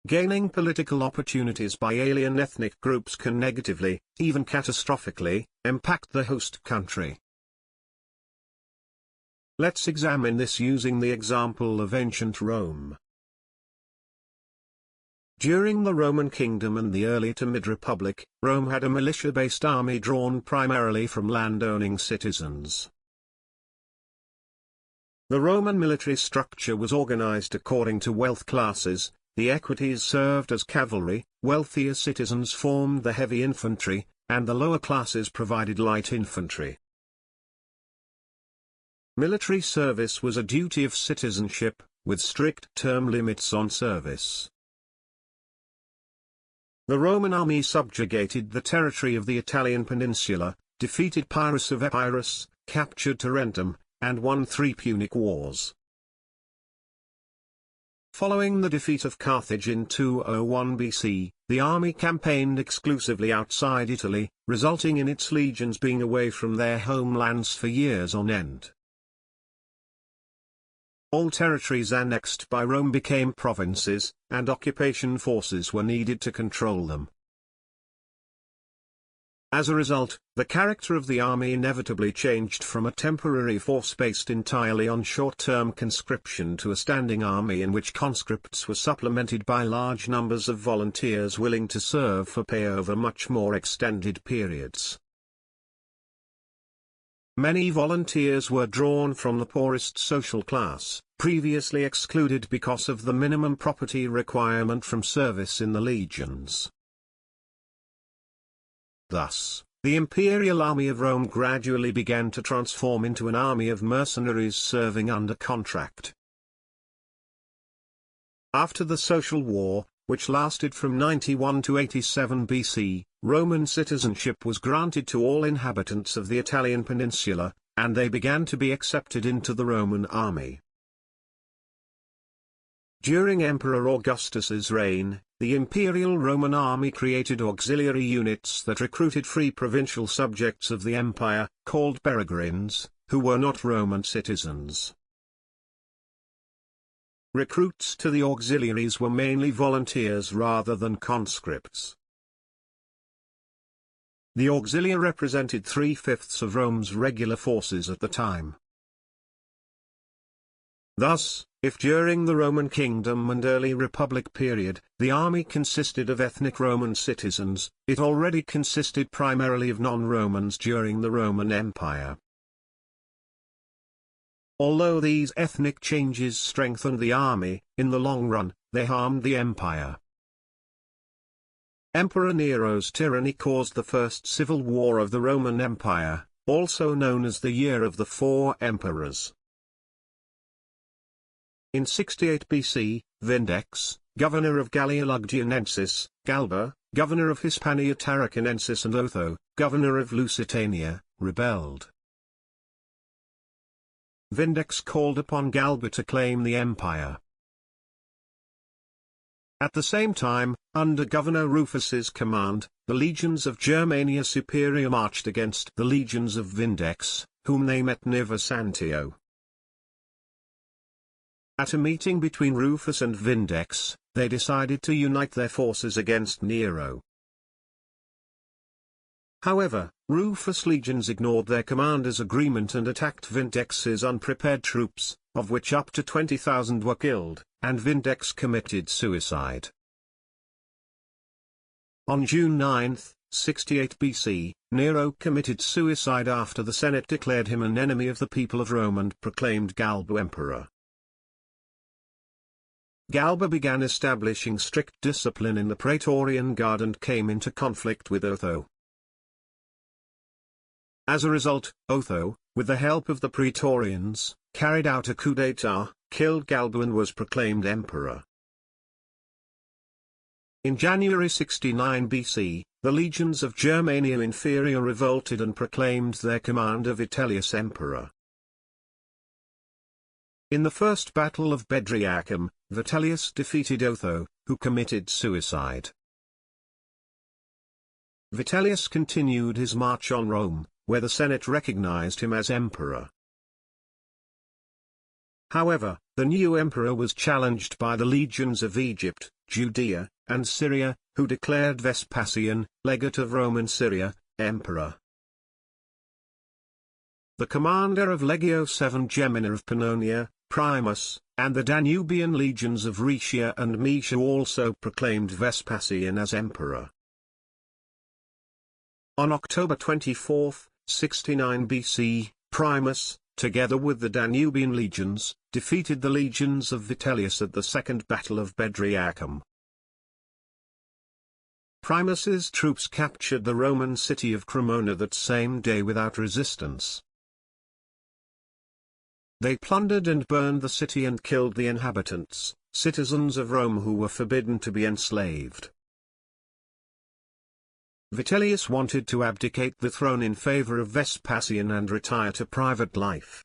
Gaining political opportunities by alien ethnic groups can negatively, even catastrophically, impact the host country. Let's examine this using the example of ancient Rome. During the Roman kingdom and the early to mid-republic, Rome had a militia-based army drawn primarily from land-owning citizens. The Roman military structure was organized according to wealth classes. The equites served as cavalry, wealthier citizens formed the heavy infantry, and the lower classes provided light infantry. Military service was a duty of citizenship, with strict term limits on service. The Roman army subjugated the territory of the Italian peninsula, defeated Pyrrhus of Epirus, captured Tarentum, and won 3 Punic Wars. Following the defeat of Carthage in 201 BC, the army campaigned exclusively outside Italy, resulting in its legions being away from their homelands for years on end. All territories annexed by Rome became provinces, and occupation forces were needed to control them. As a result, the character of the army inevitably changed from a temporary force based entirely on short-term conscription to a standing army in which conscripts were supplemented by large numbers of volunteers willing to serve for pay over much more extended periods. Many volunteers were drawn from the poorest social class, previously excluded because of the minimum property requirement from service in the legions. Thus, the imperial army of Rome gradually began to transform into an army of mercenaries serving under contract. After the Social War, which lasted from 91 to 87 BC, Roman citizenship was granted to all inhabitants of the Italian peninsula, and they began to be accepted into the Roman army. During Emperor Augustus's reign, the Imperial Roman army created auxiliary units that recruited free provincial subjects of the empire, called peregrines, who were not Roman citizens. Recruits to the auxiliaries were mainly volunteers rather than conscripts. The auxilia represented 3/5 of Rome's regular forces at the time. Thus, if during the Roman kingdom and early republic period, the army consisted of ethnic Roman citizens, it already consisted primarily of non-Romans during the Roman Empire. Although these ethnic changes strengthened the army, in the long run, they harmed the empire. Emperor Nero's tyranny caused the first civil war of the Roman Empire, also known as the Year of the Four Emperors. In 68 BC, Vindex, governor of Gallia Lugdunensis, Galba, governor of Hispania Tarraconensis, and Otho, governor of Lusitania, rebelled. Vindex called upon Galba to claim the empire. At the same time, under Governor Rufus's command, the legions of Germania Superior marched against the legions of Vindex, whom they met near Versantio. At a meeting between Rufus and Vindex, they decided to unite their forces against Nero. However, Rufus' legions ignored their commander's agreement and attacked Vindex's unprepared troops, of which up to 20,000 were killed, and Vindex committed suicide. On June 9, 68 BC, Nero committed suicide after the Senate declared him an enemy of the people of Rome and proclaimed Galba emperor. Galba began establishing strict discipline in the Praetorian Guard and came into conflict with Otho. As a result, Otho, with the help of the Praetorians, carried out a coup d'état, killed Galba and was proclaimed emperor. In January 69 BC, the legions of Germania Inferior revolted and proclaimed their commander Vitellius emperor. In the First Battle of Bedriacum, Vitellius defeated Otho, who committed suicide. Vitellius continued his march on Rome, where the Senate recognized him as emperor. However, the new emperor was challenged by the legions of Egypt, Judea, and Syria, who declared Vespasian, legate of Rome in Syria, emperor. The commander of Legio VII Gemina of Pannonia, Primus, and the Danubian legions of Rhaetia and Moesia also proclaimed Vespasian as emperor. On October 24, 69 BC, Primus, together with the Danubian legions, defeated the legions of Vitellius at the Second Battle of Bedriacum. Primus's troops captured the Roman city of Cremona that same day without resistance. They plundered and burned the city and killed the inhabitants, citizens of Rome who were forbidden to be enslaved. Vitellius wanted to abdicate the throne in favor of Vespasian and retire to private life.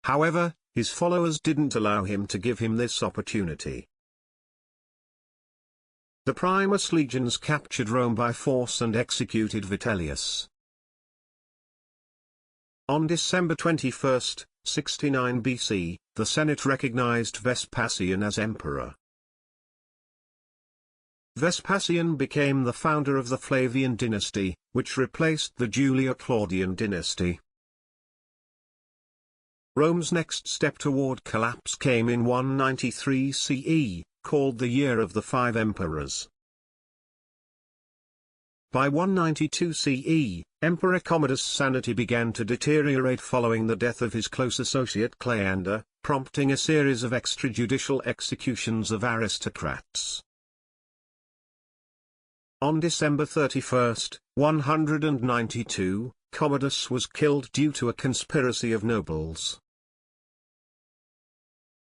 However, his followers didn't allow him to give him this opportunity. The Primus legions captured Rome by force and executed Vitellius. On December 21, 69 BC, the Senate recognized Vespasian as emperor. Vespasian became the founder of the Flavian dynasty, which replaced the Julio-Claudian dynasty. Rome's next step toward collapse came in 193 CE, called the Year of the Five Emperors. By 192 CE, Emperor Commodus' sanity began to deteriorate following the death of his close associate Cleander, prompting a series of extrajudicial executions of aristocrats. On December 31, 192, Commodus was killed due to a conspiracy of nobles.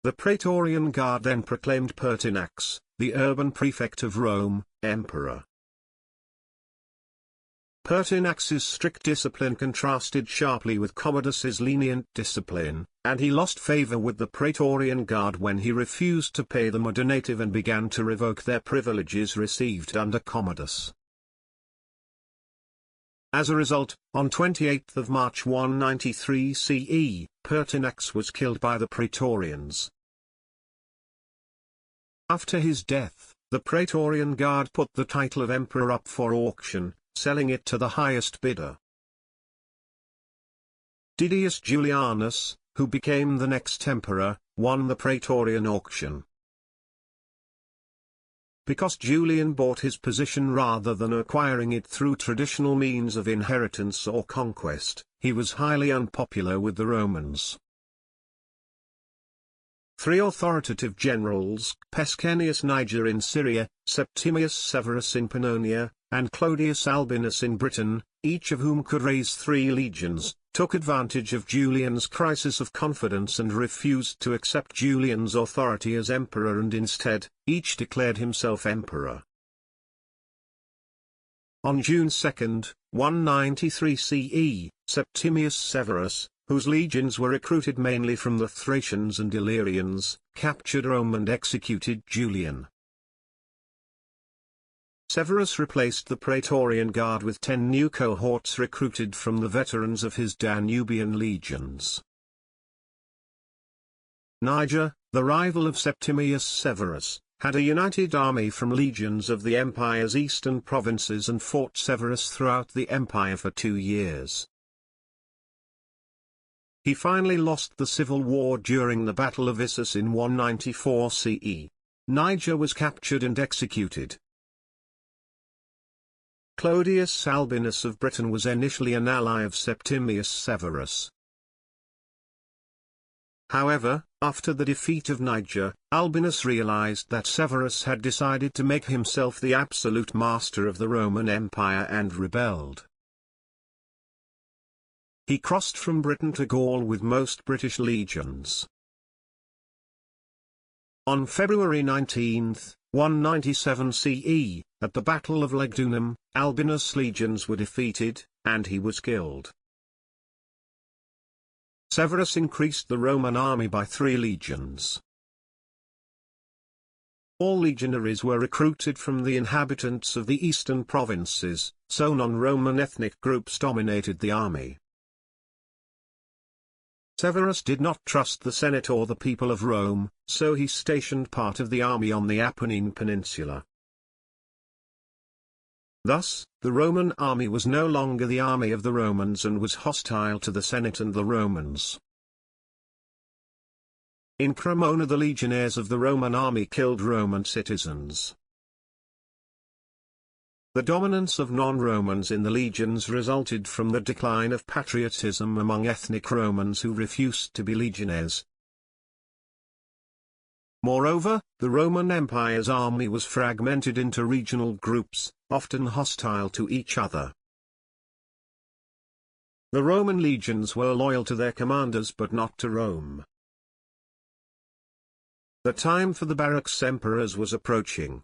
The Praetorian Guard then proclaimed Pertinax, the urban prefect of Rome, emperor. Pertinax's strict discipline contrasted sharply with Commodus's lenient discipline, and he lost favor with the Praetorian Guard when he refused to pay them a donative and began to revoke their privileges received under Commodus. As a result, on 28 March 193 CE, Pertinax was killed by the Praetorians. After his death, the Praetorian Guard put the title of emperor up for auction, selling it to the highest bidder. Didius Julianus, who became the next emperor, won the Praetorian auction. Because Julian bought his position rather than acquiring it through traditional means of inheritance or conquest, he was highly unpopular with the Romans. Three authoritative generals, Pescennius Niger in Syria, Septimius Severus in Pannonia, and Clodius Albinus in Britain, each of whom could raise 3 legions, took advantage of Julian's crisis of confidence and refused to accept Julian's authority as emperor, and instead, each declared himself emperor. On June 2, 193 CE, Septimius Severus, whose legions were recruited mainly from the Thracians and Illyrians, captured Rome and executed Julian. Severus replaced the Praetorian Guard with 10 new cohorts recruited from the veterans of his Danubian legions. Niger, the rival of Septimius Severus, had a united army from legions of the empire's eastern provinces and fought Severus throughout the empire for 2 years. He finally lost the civil war during the Battle of Issus in 194 CE. Niger was captured and executed. Clodius Albinus of Britain was initially an ally of Septimius Severus. However, after the defeat of Niger, Albinus realized that Severus had decided to make himself the absolute master of the Roman Empire and rebelled. He crossed from Britain to Gaul with most British legions. On February 19, 197 CE, at the Battle of Lugdunum, Albinus' legions were defeated, and he was killed. Severus increased the Roman army by 3 legions. All legionaries were recruited from the inhabitants of the eastern provinces, so non-Roman ethnic groups dominated the army. Severus did not trust the Senate or the people of Rome, so he stationed part of the army on the Apennine Peninsula. Thus, the Roman army was no longer the army of the Romans and was hostile to the Senate and the Romans. In Cremona, the legionaries of the Roman army killed Roman citizens. The dominance of non-Romans in the legions resulted from the decline of patriotism among ethnic Romans who refused to be legionaries. Moreover, the Roman Empire's army was fragmented into regional groups, often hostile to each other. The Roman legions were loyal to their commanders but not to Rome. The time for the barracks emperors was approaching.